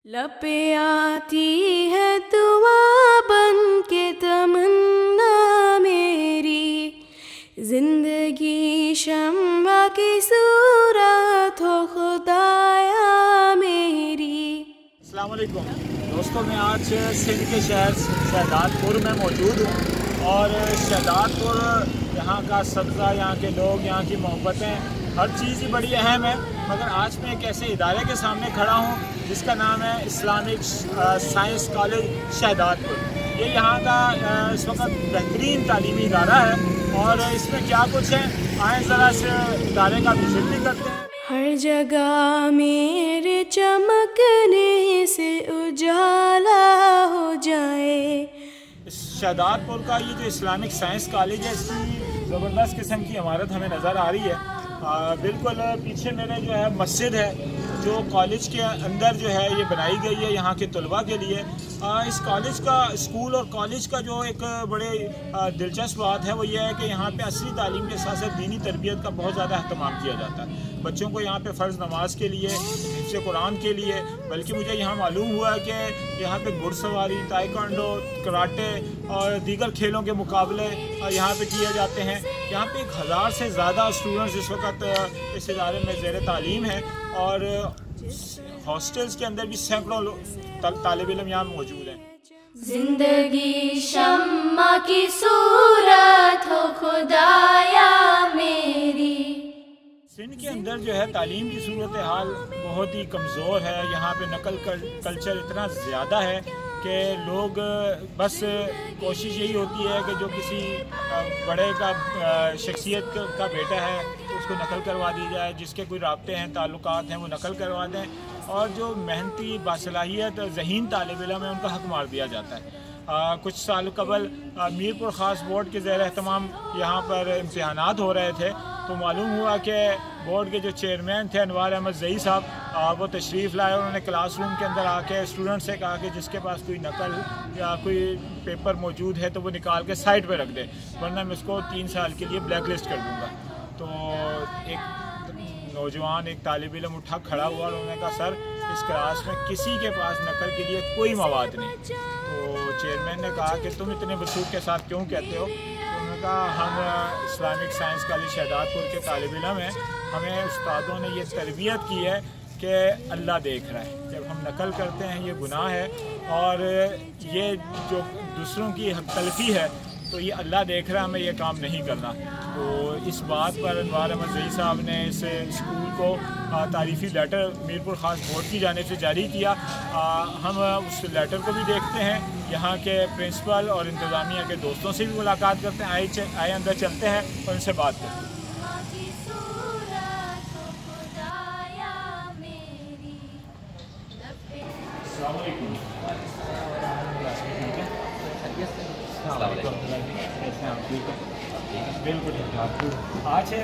لپے آتی ہے دعا بن کے تمنا میری، زندگی شمع کی صورت ہو خدایا میری۔ السلام علیکم دوستوں، میں آج سندھ کے شہر شہزاد پور میں موجود ہوں، اور شہزاد پور یہاں کا سبزہ، یہاں کے لوگ، یہاں کی محبتیں، ہر چیز ہی بڑی اہم ہے۔ مگر آج میں ایک ایسے ادارے کے سامنے کھڑا ہوں جس کا نام ہے اسلامک سائنس کالج شہزاد پور۔ یہ یہاں کا اس وقت بہترین تعلیمی ادارہ ہے، اور اس میں کیا کچھ ہے آئیں ذرا سے ادارے کا وزٹ بھی کرتے ہیں۔ ہر جگہ میرے چمکنے سے اجالا ہو جائے۔ شہزاد پور کا یہ جو اسلامک سائنس کالج ہے، اس کی زبردست قسم کی عمارت ہمیں نظر آ رہی ہے۔ بالکل پیچھے میرے جو ہے مسجد ہے، جو کالج کے اندر جو ہے یہ بنائی گئی ہے یہاں کے طلباء کے لیے۔ اس کالج کا، اسکول اور کالج کا جو ایک بڑے دلچسپ بات ہے وہ یہ ہے کہ یہاں پہ عصری تعلیم کے ساتھ ساتھ دینی تربیت کا بہت زیادہ اہتمام کیا جاتا ہے۔ بچوں کو یہاں پہ فرض نماز کے لیے، حفظ قرآن کے لیے، بلکہ مجھے یہاں معلوم ہوا ہے کہ یہاں پہ گھڑ سواری، تائیکوانڈو، کراٹے اور دیگر کھیلوں کے مقابلے یہاں پہ کیے جاتے ہیں۔ یہاں پہ 1000 سے زیادہ اسٹوڈنٹس اس وقت اس ادارے میں زیر تعلیم ہیں، اور ہاسٹلس کے اندر بھی سینکڑوں طالب علم یہاں موجود ہیں۔ زندگی شمع کی صورت ہو خدایا میری۔ سندھ کے اندر جو ہے تعلیم کی صورتحال بہت ہی کمزور ہے۔ یہاں پہ نقل کلچر اتنا زیادہ ہے کہ لوگ بس کوشش یہی ہوتی ہے کہ جو کسی بڑے کا شخصیت کا بیٹا ہے تو اس کو نقل کروا دی جائے، جس کے کوئی رابطے ہیں، تعلقات ہیں، وہ نقل کروا دیں، اور جو محنتی باصلاحیت ذہین طالب علم ہے ان کا حق مار دیا جاتا ہے۔ کچھ سال قبل میرپور خاص بورڈ کے زیر اہتمام یہاں پر امتحانات ہو رہے تھے، تو معلوم ہوا کہ بورڈ کے جو چیئرمین تھے انوار احمد زئی صاحب، وہ تشریف لائے، انہوں نے کلاس روم کے اندر آ کے اسٹوڈنٹ سے کہا کہ جس کے پاس کوئی نقل یا کوئی پیپر موجود ہے تو وہ نکال کے سائڈ پہ رکھ دے، ورنہ میں اس کو 3 سال کے لیے بلیک لسٹ کر دوں گا۔ تو ایک نوجوان، ایک طالب علم اٹھا کھڑا ہوا اور انہوں نے کہا سر اس کلاس میں کسی کے پاس نقل کے لیے کوئی مواد نہیں۔ تو چیئرمین نے کہا کہ تم اتنے وثوق کے ساتھ کیوں کہتے ہو؟ تو انہوں نے کہا ہم اسلامک سائنس کالج شہزاد پور کے طالب علم ہیں، ہمیں استادوں نے یہ تربیت کی ہے کہ اللہ دیکھ رہا ہے، جب ہم نقل کرتے ہیں یہ گناہ ہے، اور یہ جو دوسروں کی حق تلفی ہے تو یہ اللہ دیکھ رہا ہے، ہمیں یہ کام نہیں کرنا۔ تو اس بات پر انوار احمد زئی صاحب نے اس اسکول کو تعریفی لیٹر میرپور خاص بورڈ کی جانب سے جاری کیا۔ ہم اس لیٹر کو بھی دیکھتے ہیں، یہاں کے پرنسپل اور انتظامیہ کے دوستوں سے بھی ملاقات کرتے ہیں۔ آئے اندر چلتے ہیں اور ان سے بات کرتے ہیں۔ السلام علیکم۔ بالکل آج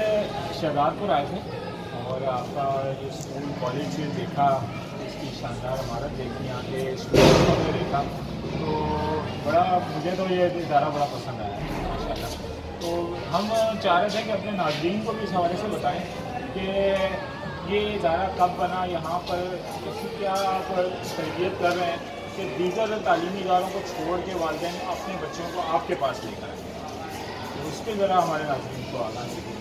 شہزاد پور آئے تھے اور آپ کا یہ اسکول کالج دیکھا، اس کی شاندار عمارت دیکھی، یہاں کے اسٹوڈنٹس کو دیکھا، تو مجھے تو یہ ادارہ بڑا پسند آیا ہے ماشاء اللہ۔ تو ہم چاہ رہے تھے کہ اپنے ناظرین کو بھی اس حوالے سے بتائیں کہ یہ ادارہ کب بنا، یہاں پر کیا آپ تربیت کر رہے ہیں کہ دیگر تعلیمی اداروں کو چھوڑ کے والدین اپنے بچوں کو آپ کے پاس لے کر آئیں، تو اس پہ ذرا ہمارے ناظرین کو آگاہ دیں۔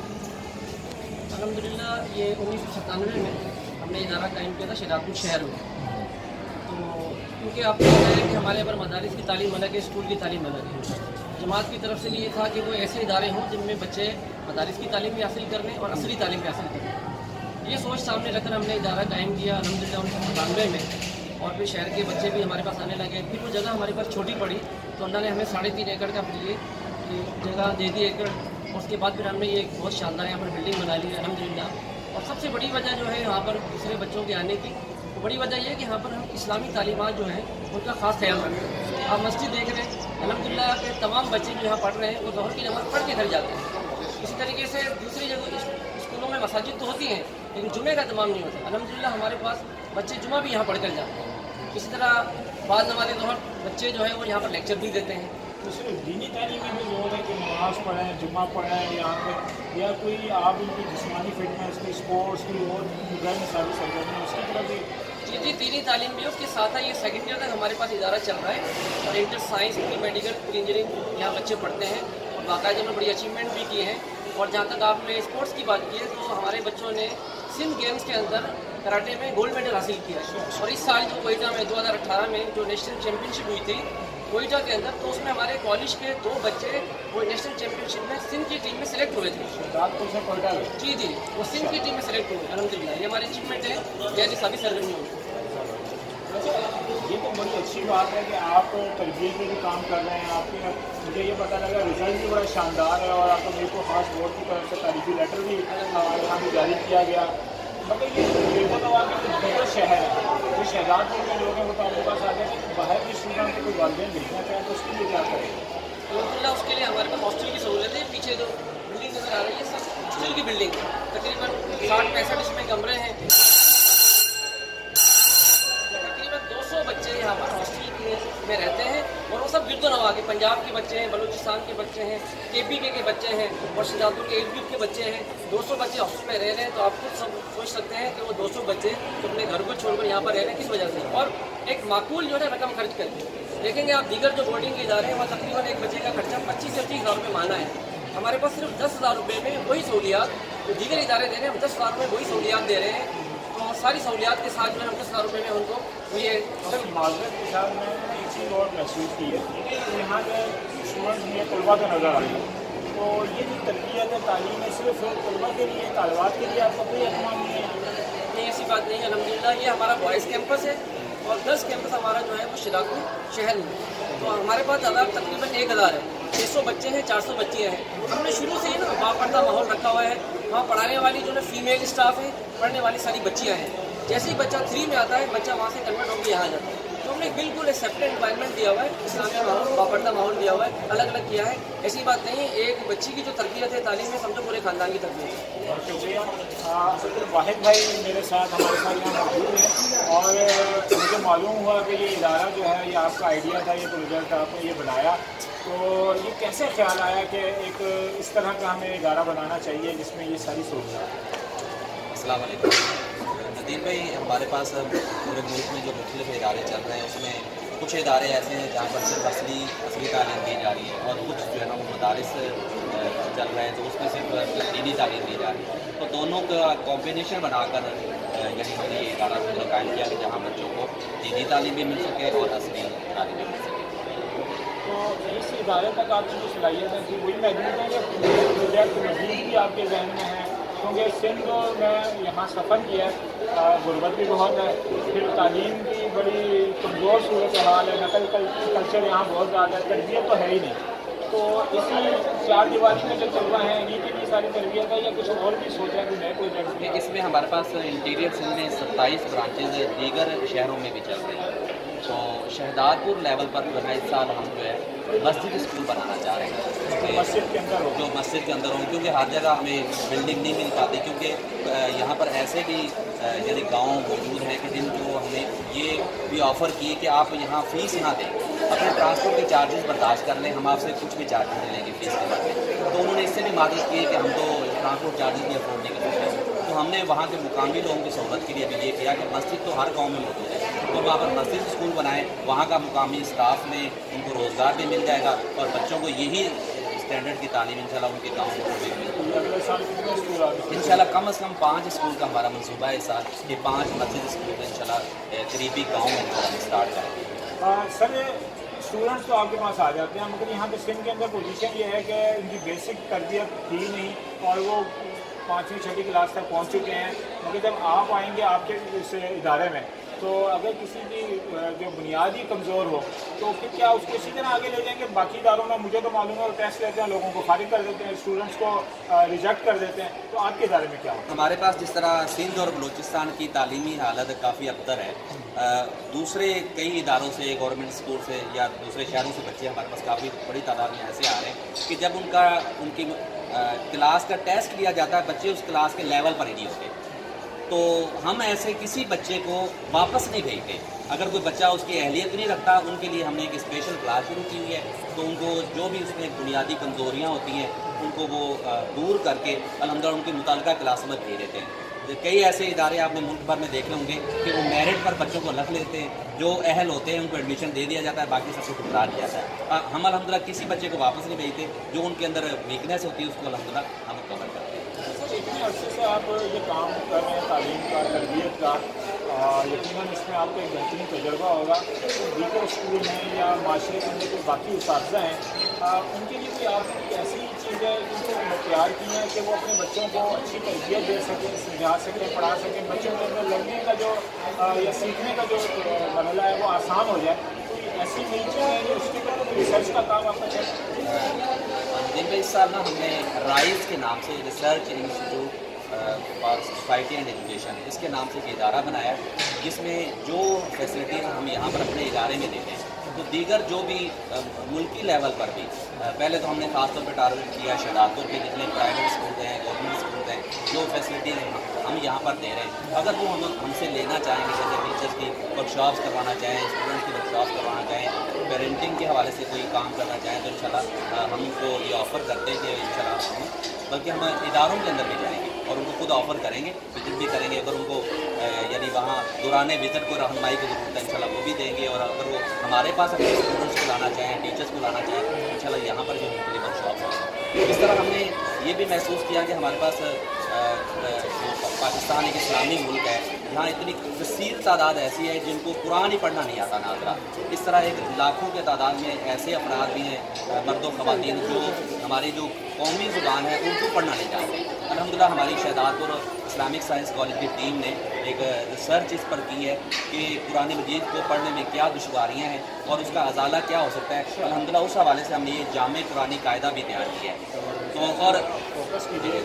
الحمدللہ یہ 1997 میں ہم نے ادارہ قائم کیا تھا شہزاد پور شہر میں۔ تو کیونکہ آپ کو پتہ ہے کہ ہمارے پر مدارس کی تعلیم الگ ہے، اسکول کی تعلیم الگ ہے۔ جماعت کی طرف سے بھی یہ تھا کہ وہ ایسے ادارے ہوں جن میں بچے مدارس کی تعلیم بھی حاصل کر لیں اور عصری تعلیم بھی حاصل کر لیں۔ یہ سوچ سامنے رکھ کر ہم نے ادارہ قائم کیا الحمدللہ 1997 میں، اور پھر شہر کے بچے بھی ہمارے پاس آنے لگے۔ پھر وہ جگہ ہمارے پاس چھوٹی پڑی تو اللہ نے ہمیں 3.5 ایکڑ کا لیے جگہ دے دی ایکڑ، اور اس کے بعد پھر ہم نے یہ ایک بہت شاندار یہاں پر بلڈنگ بنا لی ہے الحمدللہ۔ اور سب سے بڑی وجہ جو ہے یہاں پر دوسرے بچوں کے آنے کی، تو بڑی وجہ یہ ہے کہ یہاں پر ہم اسلامی تعلیمات جو ہیں ان کا خاص خیال رکھتے ہیں۔ آپ مسجد دیکھ رہے ہیں الحمدللہ کہ تمام بچے جو یہاں پڑھ رہے ہیں وہ ظہر کی نماز پڑھ کے گھر جاتے ہیں۔ اسی طریقے سے دوسری جگہ اسکولوں میں مساجد تو ہوتی ہیں لیکن جمعے کا تمام نہیں ہوتا۔ الحمدللہ ہمارے پاس بچے جمعہ بھی یہاں پڑھ کر جاتے ہیں۔ اسی طرح بعض ہمارے ظہر بچے جو ہیں وہ یہاں پر لیکچر بھی دیتے ہیں۔ تو صرف دینی تعلیم میں بھی زور ہے کہ نماز پڑھیں، جمعہ پڑھیں یہاں پہ، یا کوئی آپ ان کی جسمانی فٹنس کی، اسپورٹس کی اور غیر نصابی سرگرمی اس کی طرف بھی जी दीनी तालीम भी है, उसके साथ ही ये सेकेंड ईयर तक हमारे पास इदारा चल रहा है और inter science, pre medical, pre engineering यहाँ बच्चे पढ़ते हैं और बाकायदा में बड़ी अचीवमेंट भी किए हैं। और जहाँ तक आपने स्पोर्ट्स की बात की है तो हमारे बच्चों ने सिंध गेम्स के अंदर कराटे में गोल्ड मेडल हासिल किया है। और इस साल जो कोयटा में 2018 में जो नेशनल चैम्पियनशिप हुई थी कोयटा के अंदर, तो उसमें हमारे कॉलेज के 2 बच्चे वो नेशनल चैम्पियनशिप में सिंध की टीम में सेलेक्ट हुए थे। जी वो सिंध की टीम में सेलेक्ट हुए, अल्हम्दुलिल्लाह। ये हमारी अचीवमेंट है जैसे सभी सरगर्मियों में। ये तो बड़ी अच्छी बात है कि आप तरबियत में भी काम कर रहे हैं। आपके मुझे ये पता लगा रिजल्ट भी बड़ा शानदार है और आपको मेरे को खास बोर्ड की तरफ से तारीफी लेटर भी यहाँ भी जारी किया गया। मगर ये देखो तो आपके दूसरा शहर है जो शहजादपुर के लोग हैं, वो तो आपके पास आ गए कि बाहर के स्टूडेंट को कोई वालिदैन भेजना चाहें तो उसके लिए क्या करें? अलहमदिल्ला उसके लिए हमारे पास हॉस्टल की सहूलत है। पीछे जो बिल्डिंग नज़र आ रही है सब हॉस्टल की बिल्डिंग है, तकरीबन 60-65 इसमें कमरे हैं। तकरीबन 200 बच्चे यहाँ पर हॉस्टल में रहते हैं और वो सब गिरदोनवा के, पंजाब के बच्चे हैं, बलूचिस्तान के बच्चे हैं, KPK के बच्चे हैं और शहजादपुर के एज के बच्चे हैं। 200 बच्चे हॉस्टल में रह रहे हैं। तो आप खुद सब सोच सकते हैं कि वो 200 बच्चे तो अपने घर को छोड़कर यहाँ पर रह रहे हैं किस वजह से, और एक माकूल जो है रकम खर्च करके। देखेंगे आप दीगर जो बोर्डिंग के इदारे हैं वहाँ तकरीबन एक बच्चे का खर्चा 25 से 30 हज़ार रुपये माना है। हमारे पास सिर्फ 10,000 रुपये में वही सहूलियात जो दीगर इदारे दे रहे हैं, हम 10,000 रुपये वही सहूलियात दे रहे हैं। तो सारी सहूलियात के साथ जो है हम 10,000 रुपये में उनको ये माजरत के साथ मैंने एक चीज़ और महसूस की है कि यहाँ के स्टूडेंट्स में तलबा तो नज़र आ रही है, तो ये जो तरबियत है तालीम है सिर्फ तलबा के लिए, तालिबात के लिए आपका कोई अहतमाम नहीं है? नहीं, ऐसी बात नहीं है अल्हम्दुलिल्लाह। ये हमारा बॉयज़ कैंपस है और गर्ल्स कैंपस हमारा जो है वो शहजादपुर शहर में। तो हमारे पास तादाद तकरीबन 1,000 है, 600 बच्चे हैं, 400 बच्चियाँ हैं। हमने शुरू से ही ना बापर्दा माहौल रखा हुआ है। वहाँ पढ़ाने वाली जो है फीमेल स्टाफ है, पढ़ने वाली सारी बच्चियाँ हैं। जैसे ही बच्चा 3 में आता है बच्चा वहाँ से कन्वर्ट होकर यहाँ आ जाता है। तो हमने बिल्कुल एक्सेप्टेड एनवायरनमेंट दिया हुआ है, इस्लामी माहौल, बापर्दा माहौल दिया हुआ है, अलग अलग किया है। ऐसी बात नहीं है, एक बच्ची की जो तरबियत है तालीम में समझो पूरे ख़ानदान की तरबियत है। बहुत शुक्रिया। वाहिद भाई मेरे साथ हमारे साथ यहाँ मौजूद हैं और मुझे मालूम हुआ कि ये इदारा जो है ये आपका आइडिया था, ये प्रोजेक्ट आपने ये बनाया, तो ये कैसे ख्याल आया कि एक इस तरह का हमें इदारा बनाना चाहिए जिसमें ये सारी सहूलत? अस्सलाम वालेकुम नदीर भाई, हमारे पास पूरे मुल्क में जो मुख्तलिफ इदारे चल रहे हैं उसमें कुछ इदारे ऐसे हैं जहाँ पर सिर्फ असली तालीम दी जा रही है और कुछ जो है ना वो मदारिस चल रहे हैं तो उसमें सिर्फ दीनी तालीम दी जा रही है। तो दोनों का कॉम्बिनेशन बनाकर यानी हमने ये इदारा कायम किया कि जहाँ बच्चों को दीनी तालीम भी मिल सके और असली तालीम भी मिल सके। तो इस इदारे तक आपकी जो सलाहियत है कि वही महदूद है कि प्रोजेक्ट मज़ीद भी आपके जहन में है? क्योंकि सिंध में यहाँ सफ़र किया है, गुरबत भी बहुत है, फिर तालीम की बड़ी कमज़ोर सूरत हाल है, नकल कल्चर यहाँ बहुत ज़्यादा है, तरबियत तो है ही नहीं। तो इसी 4 दीवारी में जो तलबा हैं इन्हीं की भी सारी तरबियत है या कुछ और भी सोच रहे हैं कोई नए प्रोजेक्ट? इसमें हमारे पास इंटीरियर सिंध में 27 ब्रांचेज दीगर शहरों में भी चल रही हैं। तो शहजादपुर लेवल पर जो है इस साल हम जो है मस्जिद स्कूल बनाना चाह रहे हैं, मस्जिद के अंदर हो, जो मस्जिद के अंदर हों, क्योंकि हर जगह हमें बिल्डिंग नहीं मिल पाती, क्योंकि यहाँ पर ऐसे भी यानी गांव मौजूद हैं कि जिनको हमें ये भी ऑफ़र किए कि आप यहाँ फ़ीस ना दें, अपने ट्रांसपोर्ट के चार्जेस बर्दाश्त कर लें, हम आपसे कुछ भी चार्ज नहीं लेंगे फ़ीस के बाद में। तो उन्होंने इससे भी मादद की कि हम तो ट्रांसपोर्ट चार्जेस भी अफोर्ड नहीं कर सकते। तो हमने वहाँ के मुकामी लोगों की सहूलत के लिए भी ये किया कि मस्जिद तो हर गाँव में मौजूद है, तो वहाँ पर मस्जिद स्कूल बनाएं, वहाँ का मुकामी स्टाफ में उनको रोज़गार भी मिल जाएगा और बच्चों को यही स्टैंडर्ड की तालीम इंशाल्लाह उनके गाँव में मिलेगी। इंशाल्लाह कम से कम 5 स्कूल का हमारा मंसूबा है इस साल कि 5 मस्जिद स्कूल इंशाल्लाह करीबी गाँव में स्टार्ट करेंगे। सर स्टूडेंट्स तो आपके पास आ जाते हैं, मगर यहाँ पे सिंध के अंदर पोजीशन ये है कि इनकी बेसिक तरबियत थी नहीं और वो 5वीं-6वीं क्लास तक पहुँच चुके हैं। मगर जब आप आएंगे आपके इस इदारे में तो अगर किसी की जो बुनियादी कमज़ोर हो तो फिर क्या उसको इसी तरह आगे ले जाएंगे? बाकी इदारों में मुझे तो मालूम है वो टेस्ट लेते हैं, लोगों को फारिग कर देते हैं, स्टूडेंट्स को रिजेक्ट कर देते हैं, तो आपके इदारे में क्या हो? हमारे पास जिस तरह सिंध और बलूचिस्तान की तालीमी हालत काफ़ी अबतर है, दूसरे कई इदारों से, गवर्नमेंट स्कूल से या दूसरे शहरों से बच्चे हमारे पास काफ़ी बड़ी तादाद में ऐसे आ रहे हैं कि जब उनकी क्लास का टेस्ट लिया जाता है बच्चे उस क्लास के लेवल पर ही नहीं होते, तो हम ऐसे किसी बच्चे को वापस नहीं भेजते। अगर कोई बच्चा उसकी अहलियत नहीं रखता, उनके लिए हमने एक स्पेशल क्लास शुरू की हुई है, तो उनको जो भी उसमें बुनियादी कमज़ोरियाँ होती हैं उनको वो दूर करके अल्हम्दुलिल्लाह उनकी मुताल्लिका क्लास में भेज देते हैं। कई ऐसे इदारे आपने मुल्क भर में देखे होंगे कि वो मेरिट पर बच्चों को रख लेते हैं, जो अहल होते हैं उनको एडमिशन दे दिया जाता है, बाकी सबको ठुकरा दिया जाता है। हम अल्हम्दुलिल्लाह किसी बच्चे को वापस नहीं भेजते, जो उनके अंदर वीकनेस होती है उसको अल्हम्दुलिल्लाह हम कवर करते हैं। इतने अर्से से आप ये काम कर रहे हैं तालीम का, तरबियत का, यकीनन इसमें आपका एक बेहतरीन तजुर्बा होगा। तो दीगर स्कूल हैं या माशरे के अंदर जो बाकी उस्ताज़ा हैं, उनके लिए भी आपने कोई ऐसी चीज़ें इनको तैयार की हैं कि वो अपने बच्चों को अच्छी तरबियत दे सकें, समझा सकें, पढ़ा सकें, बच्चों के अंदर लर्निंग का जो या सीखने का जो मरहला है वो आसान हो जाए? कोई ऐसी नई चीज़ें हैं जो उसके ऊपर रिसर्च का काम आपका चल रहा है? इस साल ना हमने राइज के नाम से research institute for society and education, इसके नाम से एक इदारा बनाया जिसमें जो फैसिलिटीज़ हम यहाँ पर अपने इदारे में देते हैं, तो दीगर जो भी मुल्की लेवल पर भी पहले तो हमने खास तौर पर टारगेट किया शहदादपुर के जितने प्राइवेट स्कूल हैं, गवर्नमेंट स्कूल हैं, जो फैसिलिटीज़ हम यहाँ पर दे रहे हैं, अगर वो हमसे लेना चाहेंगे, जैसे टीचर्स की वर्कशॉप्स करवाना चाहें, स्टूडेंट्स की वर्कशॉप्स करवाना चाहें, पेरेंटिंग के हवाले से कोई काम करना चाहें, तो इंशाल्लाह हम उनको ये ऑफ़र करते हैं कि इंशाल्लाह बल्कि हम इदारों के अंदर भी जाएंगे और उनको खुद ऑफ़र करेंगे, विजिट भी करेंगे। अगर उनको यानी वहाँ दौरान विजिट को रहनुमाई की ज़रूरत है इंशाल्लाह वो भी देंगे, और अगर वो हमारे पास अपने स्टूडेंट्स को लाना चाहें, टीचर्स को लाना चाहें, तो इंशाल्लाह यहाँ पर भी उनके लिए वर्कशॉप होंगे। इस तरह हमने ये भी महसूस किया कि हमारे पास पाकिस्तान एक इस्लामी मुल्क है, यहाँ इतनी कसीर तादाद ऐसी है जिनको कुरान ही पढ़ना नहीं आता नाज़रा। इस तरह एक लाखों के तादाद में ऐसे अफराद भी हैं, मर्द व ख़वातीन, जो हमारी जो कौमी ज़ुबान है उनको पढ़ना नहीं जानते। अल्हम्दुलिल्लाह हमारी शहदादपुर इस्लामिक साइंस कॉलेज की टीम ने एक रिसर्च इस पर की है कि कुरान मजीद को पढ़ने में क्या दुश्वारियाँ हैं और उसका अजाला क्या हो सकता है। अल्हम्दुलिल्लाह उस हवाले से हमने ये जामे कुरानी कायदा भी तैयार किया है। तो और फोकस कीजिए,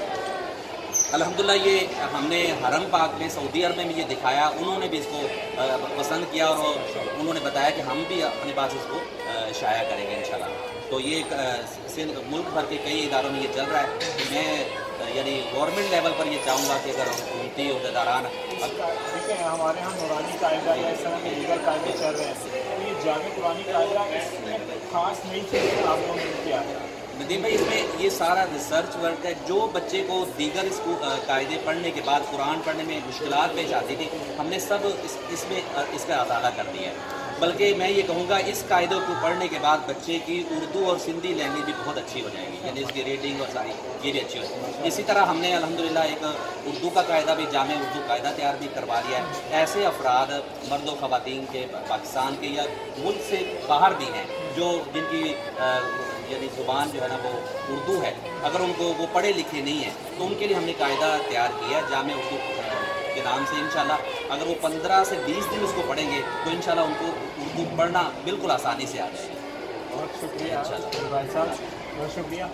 अल्हम्दुलिल्लाह ये हमने हरम पाक में सऊदी अरब में भी ये दिखाया, उन्होंने भी इसको पसंद किया और उन्होंने बताया कि हम भी अपने पास इसको शाया करेंगे इंशाल्लाह। तो ये मुल्क भर के कई इदारों में ये चल रहा है। तो मैं यानी गवर्नमेंट लेवल पर ये चाहूँगा कि अगर हुकूमती अहदेदारान ठीक है, हमारे यहाँ नूरानी कायदा या इस तरह के दीगर कायदे चल रहे हैं, तो ये जामे कुरानी कायदा इसमें खास नई चीज़ आप लोगों ने किया है नदीम भाई? इसमें ये सारा रिसर्च वर्क है। जो बच्चे को दीगर स्कूल कायदे पढ़ने के बाद कुरान पढ़ने में मुश्किलात पेश आती थी, हमने सब इसमें इसका अजाला कर दिया है। बल्कि मैं ये कहूँगा इस कायदों को पढ़ने के बाद बच्चे की उर्दू और सिंधी लैंग्वेज भी बहुत अच्छी हो जाएगी, यानी इसकी रीडिंग और सारी ये भी अच्छी हो जाएगी। इसी तरह हमने अल्हम्दुलिल्लाह एक उर्दू का कायदा भी, जामे उर्दू कायदा तैयार भी करवा लिया है। ऐसे अफराद मर्द व ख़वातीन के पाकिस्तान के या मुल्क से बाहर भी हैं जो जिनकी यानी ज़ुबान जो है ना वो उर्दू है, अगर उनको वो पढ़े लिखे नहीं हैं तो उनके लिए हमने कायदा तैयार किया है जामे उर्दू के नाम से। इंशाल्लाह अगर वो 15 से 20 दिन उसको पढ़ेंगे तो इंशाल्लाह उनको उर्दू पढ़ना बिल्कुल आसानी से आ जाएगी। बहुत शुक्रिया भाई साहब, बहुत शुक्रिया।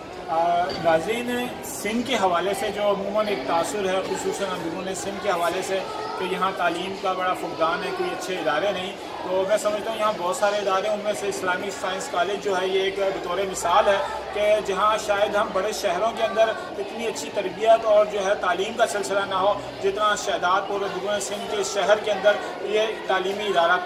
नाज़रीन, सिंध के हवाले से जो अमूमन एक तासुर है खुसूसन अंदरून सिंध के हवाले से कि यहाँ तालीम का बड़ा फुकदान है, कोई अच्छे इदारे नहीं, तो मैं समझता हूँ यहाँ बहुत सारे इदारे, उनमें से इस्लामिक साइंस कॉलेज जो है ये एक बतौर मिसाल है कि जहाँ शायद हम बड़े शहरों के अंदर इतनी अच्छी तरबियत और जो है तालीम का सिलसिला ना हो जितना शहदादपुर और सिंध के शहर के अंदर ये तालीमी इदारा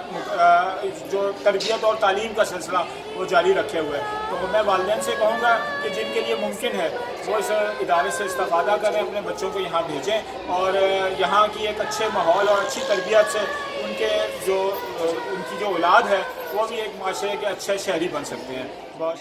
जो तरबियत और तालीम का सिलसिला वो जारी रखे हुए हैं। तो मैं वालिदैन से कहूँगा कि जिनके लिए मुमकिन है वो इस इदारे से इस्तेफादा करें, अपने बच्चों को यहाँ भेजें और यहाँ की एक अच्छे माहौल और अच्छी तरबियत से उनकी जो औलाद है वो भी एक माशरे के अच्छे शहरी बन सकते हैं। बहुत